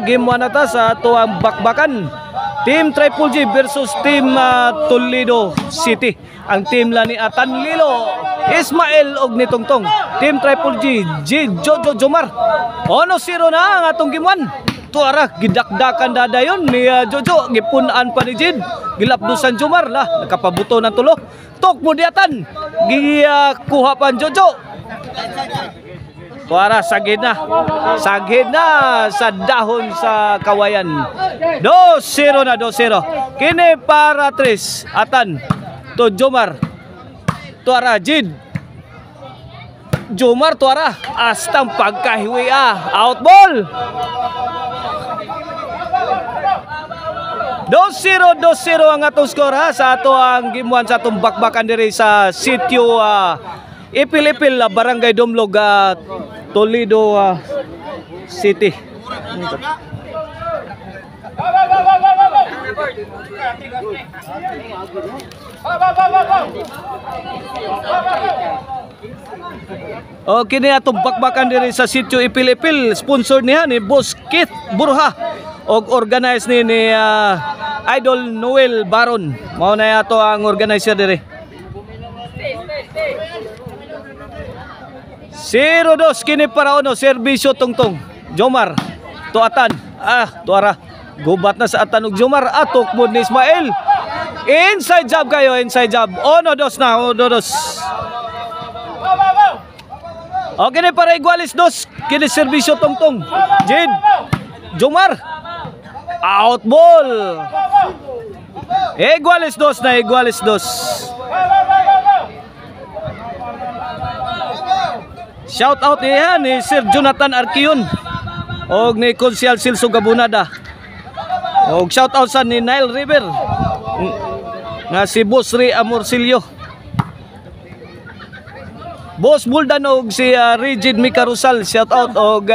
Game 1 na ta sa tuwang bakbakan. Team Triple G versus Team Toledo City. Ang team la ni Atan Lilo, Ismael og ni Tongtong. Team Triple G, Jojo Jomar. 1-0 na ang atong game 1. Tuara gidakdakan dadayon ni Jojo, gipunan pa ni Jid. Gilapdusan Jomar lah, nakapabuto ng tulo. Tok mo diatan. Kuha pa Jojo. Tuara sagid na sa dahon sa kawayan. 2-0 na 2-0. Kini para Tris Atan to Jomar. Tuara Jid. Jomar tuara astang pagkahiwi out ball. 2-0 ang atong score sa ato ang game 1 sa atong bakbakan diri sa sitio Ipil-Ipil, Barangay Dumlog, Toledo City. Okay na itong bakbakan diri sa sitio Ipil-Ipil. Sponsor niya ni Boss Keith Burha og organize ni Idol Noel Baron. Mao na ato ang organizer diri. 0-2 kini para uno, serbisyo Tongtong. Jomar tuatan. Tuara gubat na sa Atan ug Jomar, atok mo ni Ismael. Inside job kayo, inside job. 1-2 na, 1-2. Okay ni para igualis 2 kini serbisyo Tongtong. Jid Jomar out ball. Igualis 2 na, igualis 2. Shout out niya ni Sir Jonathan Arquion og ni Konsyal Silso Gabunada. Og shout out sa ni Nile River nga si Boss Ray Amorcillo. Boss Buldan og si Rigid Micarusal shout out og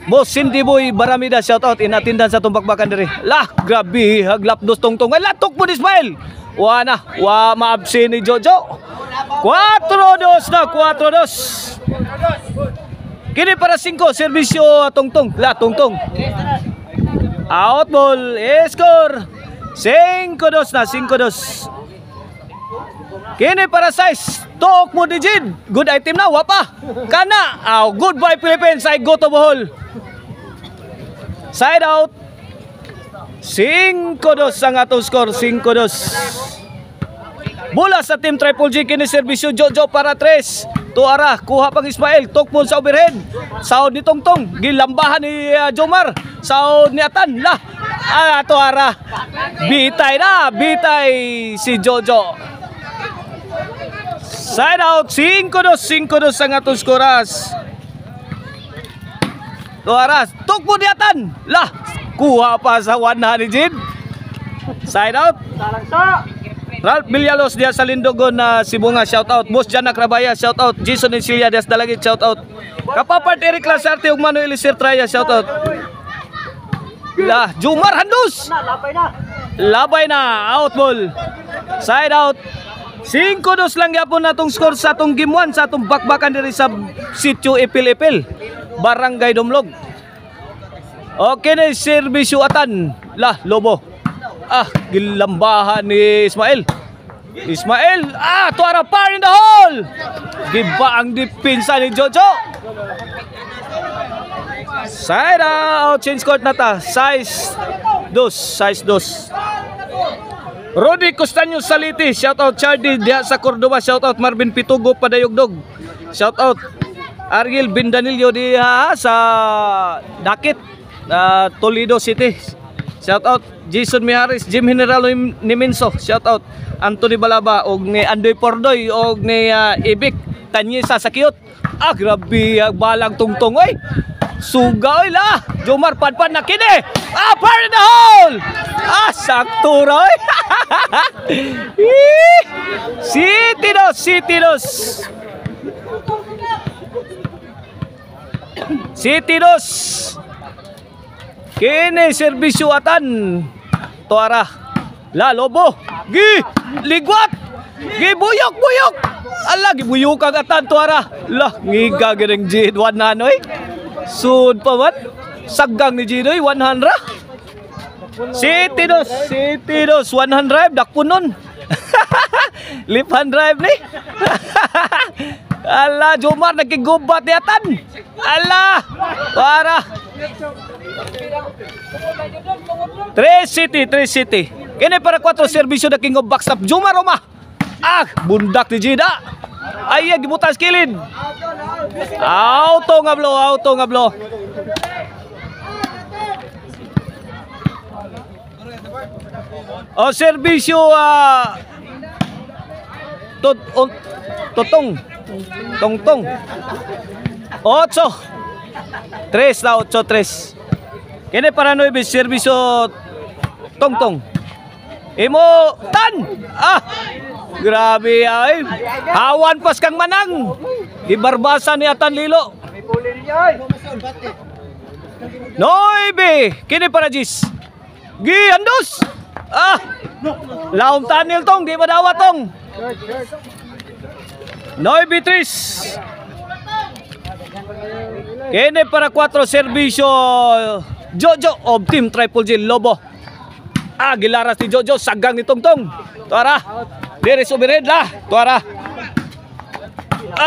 Boss Cindy Boy Baramida shout out inatindan sa tumbakbakan diri. Lah grabe haglap dos Tongtong. Ay latok mo ni Ismael. Wa maabsi ni Jojo. 4-2 na, 4-2. Kini para 5, serbisyo Tongtong. Tongtong. Out ball, score. 5-2 na, 5-2. Kini para 6, tok mo di Jid. Good item na, wapa. Kana. Goodbye Philippines, I go to Bohol. Side out. 5-2 ang atong score, 5-2. Bola sa Team Triple G kini serbisyo Jojo para 3. Tuara kuha pang Ismael, tokpon sa overhead. Saud ni Tongtong, gilambahan ni Jomar. Saud ni Atan. Tuara. Bitay si Jojo. Side out 5-2 ang atong skoras. Tuara, tokpon ni Atan. Kuha pa sa 1 ni Jid. Side out. Ralph Villalos dia sa Lindogon na Sibunga shout out. Boss Janak Rabaya shout out. Jason Encilia dia sa Dalagit shout out. Kapapart Eric Lasarte ug Manuel Elisir Traya shout out. Jomar handus. Labay na out ball. Side out. 5-2 lang gyapon natong score sa atong game 1 sa atong bakbakan diri sa sitio Ipil-Ipil, Barangay Dumlog. Okay na serbisyo Atan. Lobo. Gilambahan ni Ismael. Tuara par in the hole. Giba ang depensa ni Jojo. Side out, change court na ta. Size 2. Rodi Costaño Saliti, shout out. Chardy diha sa Cordoba, shout out. Marvin Pitugo Padayogdog, shout out. Ariel Bindanillo diha sa Dakit, Toledo City, shout out. Jason Miharis, Jim Generalo Niminso, shout out. Anthony Balaba og ni Andoy Pordoy og ni Ibik Tanyesa sa Kiyot. Grabe balang Tongtong oy. Suga oy la. Jomar padpad na kini. Par in the hole. Sakto ra oy. City 2. Kini serbisyo Atan. Tuara. Lobo. Ligwat. Buyok. Gibuyok ang Atan, Tuara. Ngiga gining Jid 1 nanoy. Sud pa man. Saggang ni Ginoy 100. City dos 100 dakunon. Lip hand drive ni. Ala, Jomar nagkigubat ni Atan. Ala, para. 3 City. Kini para 4 serbisyo na king of backstop. Jomar Roma. Ah, bundak ni Gida. Ay, gibutas kilid. Auto nga blow. O serbisyo Tongtong 8-3 Kini para 9 serbisyo Tongtong imo tan. Grabe ay. Hawan pas kang manang. Ibarbasa ni Atan Lilo. 9 kini para Jis. Giandos. Laom tanil tong di madawa tong. 9-3. Kini para 4 serbisyo Jojo of Team Triple J Lobo. Gilaras ni Jojo sagang ni Tongtong. Tuara. Diris overhead lah. Tuara.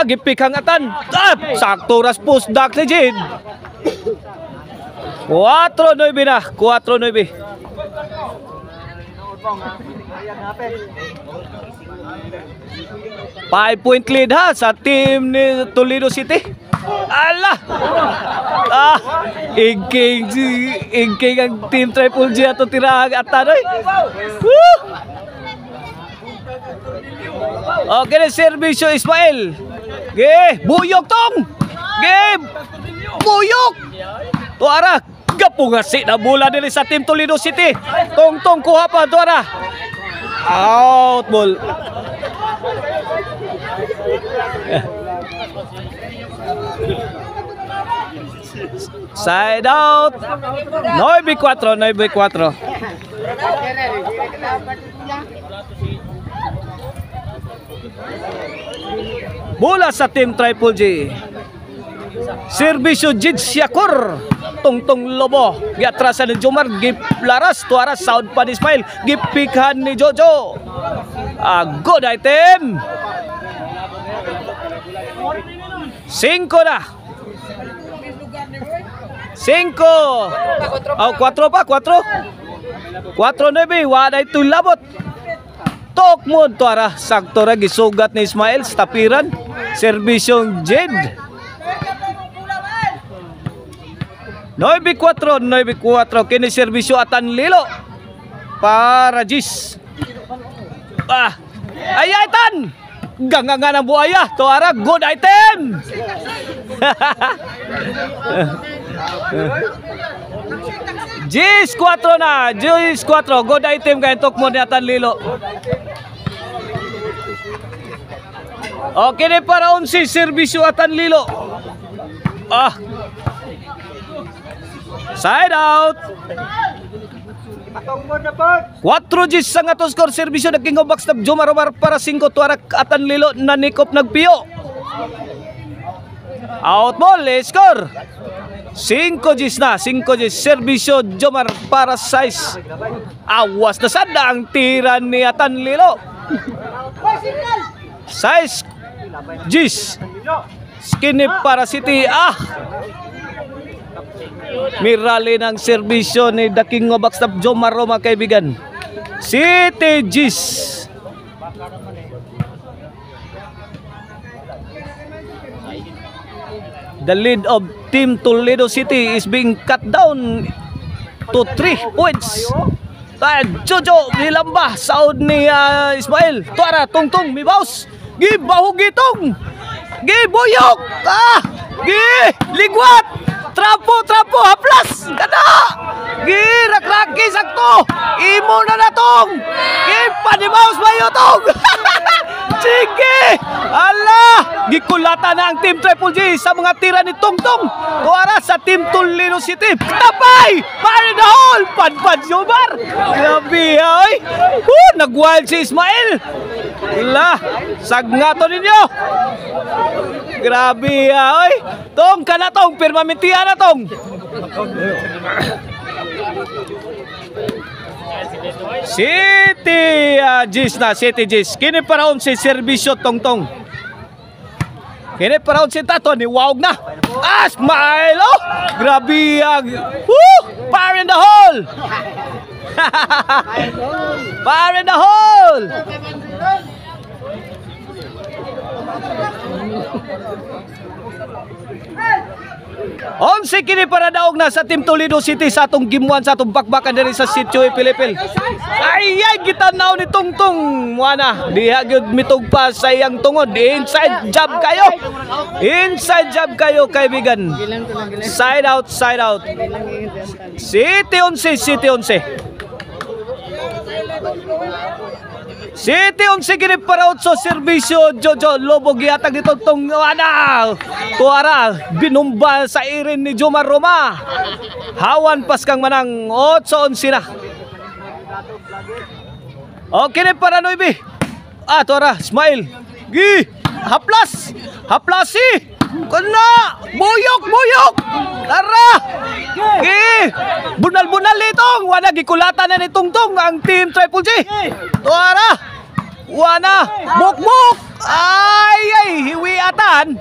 Gipik hangatan. Sakto ras post dak ni Jid. 4-9 na. 4-9. 5-point lead ha sa team ni Toledo City. Allah. Ingking ang team Triple J ato tirahang Atan oy. Okay, serbisyo Ismail. Buyok tong. Buyok. Tuara. Gapungasi na bola dili sa team Toledo City. Tongtong kuha pa Tuara. Out ball. Side out. 9-4. Bola sa team Triple J. Serbisyo Jid Syakur. Tongtong Lobo. Giatrasan ni Jomar. Giplaras. Tuara sound pa ni Ismail. Gipikhan ni Jojo. Good item. 5 na. 5. 4 pa. 4-9. Waday tulabot. Tokmod Tuara. Sakto ra gisugat ni Ismail sa tapiran. Serbisyong Jid. 9-4. Kini serbisyo Atan Lilo. Para Jis. Ayatan. Gangangan ang buaya. Tuara, good item. Jis 4 na. Jis 4. Good item kay Tokmod ni Atan Lilo. Okay ni para 11 serbisyo Atan Lilo. Side out. 4 Gis sang ato score serbisyo na king of backstop Jomar Romar para 5 Tuara Atan Lilo nanikop nagpiyo. Out ball score. 5 Gis na. 5 Gis serbisyo Jomar para 6. Awas na sada ang tira ni Atan Lilo. 6 Gis. Skinny para City. Mirali ng serbisyo ni The King of Backstop Jomar Roma kaibigan. City Gis. The lead of Team Toledo City is being cut down to 3 points. Jojo nilamba saud ni Ismail. Tuara Tongtong mibaus. Gibahog gitong. Gibuyok. Ligwat. Trapo haplas kada. Girak-raki sakto. Imo na natong. Panibaus bayo tong. Sige. Allah, gikulata na ang team Triple J sa mga tira ni Tongtong. Tuara sa team Toledo City. Tapay. Fire in the hole. Padpad Jomar. Grabe ay. Nag-wild si Ismail. La, sagnato ninyo. Grabe oy. Tong kana tong permanentiya na tong. City Gis na City Gis. Kini paraon si serbisyo tong. Kini paraon si Tato ni wawg na. Smile oh. Grabe woo! Fire in the hole. Fire in the hole. Onse kini para daog na sa Team Toledo City sa atong gimuan sa atong bakbakan diri sa Sitio Pilipil. Ay gitanaw ni Tungtung muana diha gyud mitugpa sa iyang tungod. Inside job kayo. Inside job kayo kaibigan. Side out, side out. City 11, City 11. City 11 kini para utso serbisyo Jojo Lobo gihatag dito tong tuara binumba sa irin ni Jomar Roma. Hawan pas kang manang 8-11 na. Okay ni para Noibi. Tuara Smile. Gi haplas. Haplasi. Kana buyok. Tara. Gi bunal itong wala gikulatan na ni Tungtung ang Team Triple G. Tuara. Wana bukbuk. Ay hiwi atan.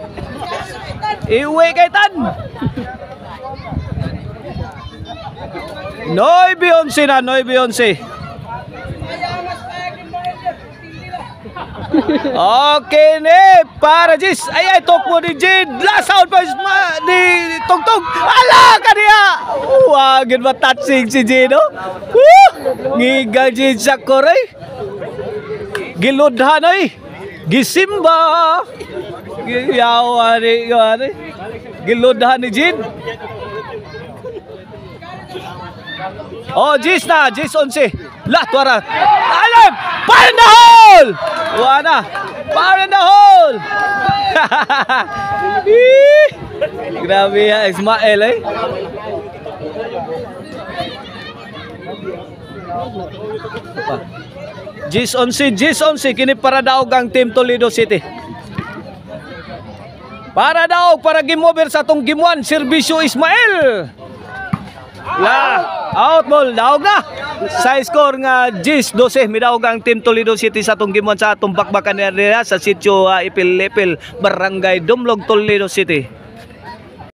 Iwi kaitan. Noibi 11 na, Noibi 11. Okay ne para Jis. Ay tok mo ni Jid. Last out pa ni Tungtung. Ala kaniya. Wagin ba touching si Jid no? Ngiga Jid sa koray. Giludhan ay. Gisimba. Giyawari. Giludhan ni Jid. Jis na, Jis 11. Lah, tuara. Alam! Fire in the hole! Wana. Fire in the hole! Grabe Ismael eh. Jis 11. Kini para daog ang Team Toledo City. Para daog, para game over sa atong gimuan, serbisyo Ismael. Out ball, daog na. Sa score nga Gis 12, midaog ang Team Toledo City sa atong gimuan sa atong bakbakan sa Sitio Ipil-Ipil, Barangay Dumlog, Toledo City.